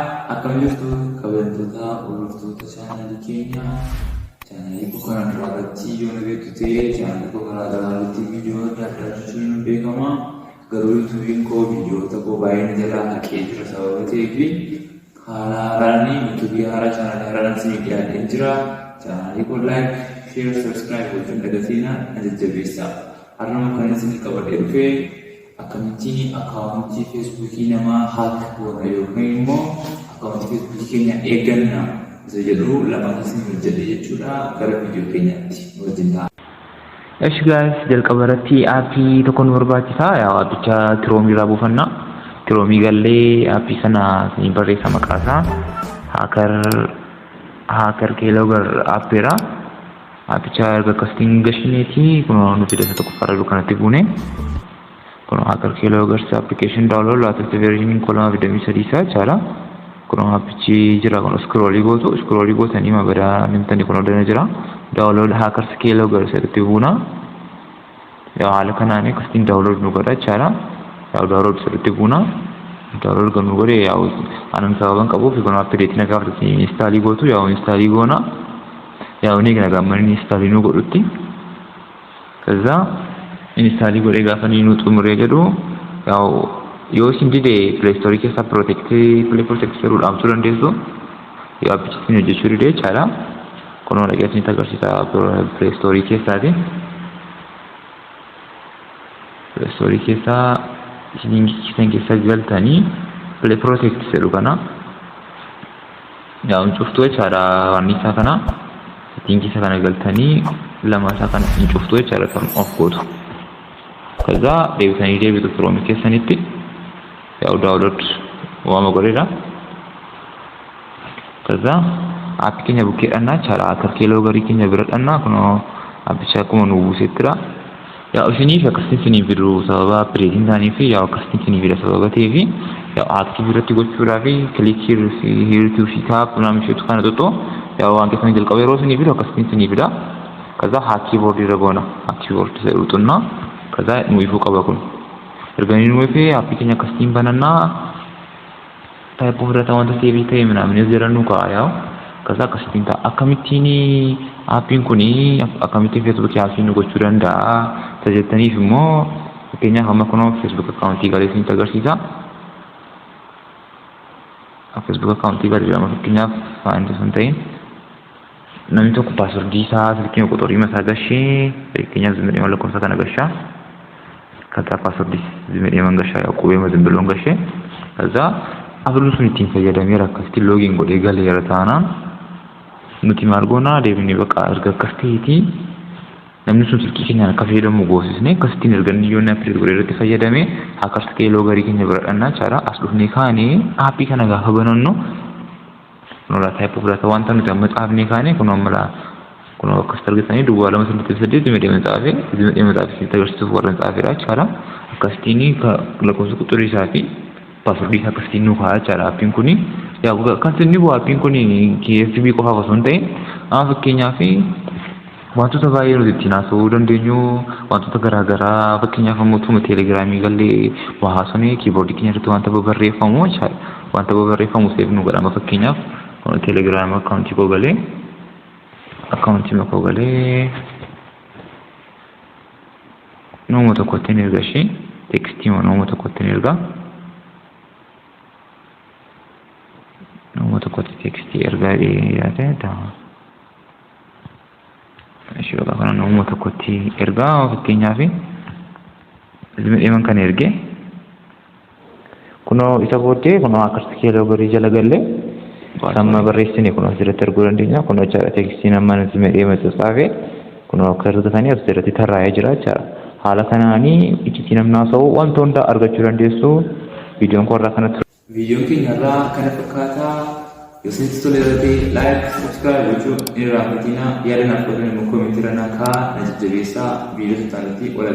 Akkam jirtu kabajamtoota hordoftoota chaanaalii keenyaa. Chaanaalii koo kanaan dura irratti yoo na beektu ta'e chaanaalii koo karaa garaagaraatti viidiyoo adda addaa hojjechuun beekama. Garuu yuutuubiin koo viidiyoota koo baay'een jalaa haqee jira sababa ta'eef haala haaraan yuutuubii haaraa chaanaalii haaraan isinii dhiyaatee jira. Chaanaalii koo laayik, sheer, sabskiraayib gochuun dagatiinaa na jajjabeessa. Har'uma kan isinii qabadhee dhufee akkamittiin akkaawuntii feesbuukii namaa haak goona yookiin immoo akkaawuntii feesbuukii keenya eegganna isa jedhu lamaan isin hojjedhe jechuudha. Gara viidiyoo keenyaatti wajjin ta'a. Esh guys, jalqaba irratti aappii tokko nu barbaachisa. Aappicha Kiroomii irraa buufanna. Kiroomii gallee aappii sana ni barreessa maqaa isaa. Haakar keeloogar aappiidha. Aappicha erga akkasitiin gashineeti kun nu fida isa tokko faradu kanatti buune. Kun haakar keeloogar application download latest version kolama vidamii sadiisa jechaadha. Kun aappichi jira kun scrollii gootanii mabada nimtanii kun odana jira. Download haakar keeloogar jedhatti buuna. Yaa haala kanaan akkasitiin download nu godha jechaadha. Yaa download jedhatti buuna. Download kan nu godhe yaa anan sababan qabuuf kun application nagaa fudhatanii installii gootu yaa installii goona. Yaa inni kana gammanin installii nu godhutti. Kaza installii godhee gaafa ni nu xumuree jedhu yaa yoo isin dide Play Store keessa protect jedhuudhaan turuu dandeessu. Yaa appichi isin hojjechuu dide jechaadha. Kun wal dhaqee isin agarsiisa Play Store keessaati. Play Store keessa isin keessa galtanii Play Protect jedhu kana yaa cuftuu jechaadha waan isaa kana isin keessa kana galtanii lama isaa kana isin cuftuu jechaadha kan of gootu. Kaza deebisanii deebitu Kiroomii keessanitti yaa download waama godheedha. Kaza aappii keenya bukkeedhannaa jechaadha. Haakar keeloogarii keenya bira dhannaa kun aappicha akkuma nu buusettira. Yaa isiniif akkasiin isiniif fidu sababa pireetiin ta'anii fi yaa akkasiin isiniif fida sababa ta'eef yaa aaktiivii irratti gochuudhaa fi kilikii hiirtuu fi taap naam isheetu kana xoxxoo yaa waan keessan jalqaba yeroo isiniif fidu akkasiin isiniif fida. Kaza kiiboordii irra goona. Kiiboordii isa dhuxunnaa. Kaza nuufuu qaba kun. Erganii nuufee aappii keenya akkasiin banannaa taayipii fudhata wanta seebii ta'e minaamin jirannu kaayaa. Kaza akkasiin ta'a. Akkamittiin aappiin kuni akkamittiin feesbuukii aappii nu gochuu danda'a. Tajaajiltaniif immoo fakkeenyaaf amma kunoo feesbuuk akkaawuntii galee isinitti agarsiisa. Feesbuuk akkaawuntii galee jedhama fakkeenyaaf faayinti sun ta'in. Namni tokko paaswordii isaa silkiin quxurii masaa gashee fakkeenyaaf zimmadhee lakkoofsa kana gashaa. Kata paaswordii zimmadhee mangashaa yaa qubee mazimbiloon gashee. Kaza afurri sun ittiin fayyadameera akkasitti loogiin godhee galeera taanaan nuti maal goonaa deebinee bakka erga akkas ta'eeti namni sun silkii keenyaan akka fayyadamu goosisne akkasittiin erga inni yoonni appileet godhee irratti fayyadame haakar keeloogarii keenya bira dhannaa jechaadha. As dhufnee kaanee aappii kana gaafa banannu nola taayipii fudhata wanta nuti amma xaafnee kaanee kun amma kun akkasitti argatanii duwwaa lama saddeet saddeet zimmadhee maxaafee agarsiisuuf warra xaafeedha jechaadha. Akkasittiin lakkoofsa quxurii isaa fi paaswordii isaa akkasitiin nu kaa'aa jechaadha aappiin kuni. Yaa akkasitti bu'aa aappiin kuni KFB qofaaf osoo hin ta'in amma fakkeenyaaf wantoota baay'ee nuti ittiin haasa'uu dandeenyu wantoota garaagaraa fakkeenyaaf ammoo teelegiraamii gallee waa haasofnee kiiboordii keenya irratti wanta barreeffamu jechaadha. Wanta barreeffamu seef nu godhama fakkeenyaaf teelegiraamii akkaawuntii koo galee nama tokkotti hin erga ishee teekstii nama tokkotti hin erga. Nama tokkotti teekstii ergaa yaate ta'a. Ishee bakka kana nama tokkotti ergaa fakkeenyaaf zimmadheeman kan erge kunoo isa booddee kunoo akkasitti keeloogarii jala galle samma barreessine kunoo asirratti arguu dandeenya. Kunoo jechaadha teekstiin amma zimmadheema xaafee kunoo akka argatanii asirratti tarraa'ee jira jechaadha. Haala kanaanii iccitii namni haasa'u wanta hunda argachuu dandeessu. Viidiyoon koo irraa kanatti. Viidiyoon keenya irraa kana fakkaataa. Yoo isinitti tole irratti laayik, sabskiraayib gochuu hin irraanfatinaa. Yaada naaf godhan immoo koomentii irra naa kaa'aa na jajjabeessaa. Viidiyoo isaaniitti wal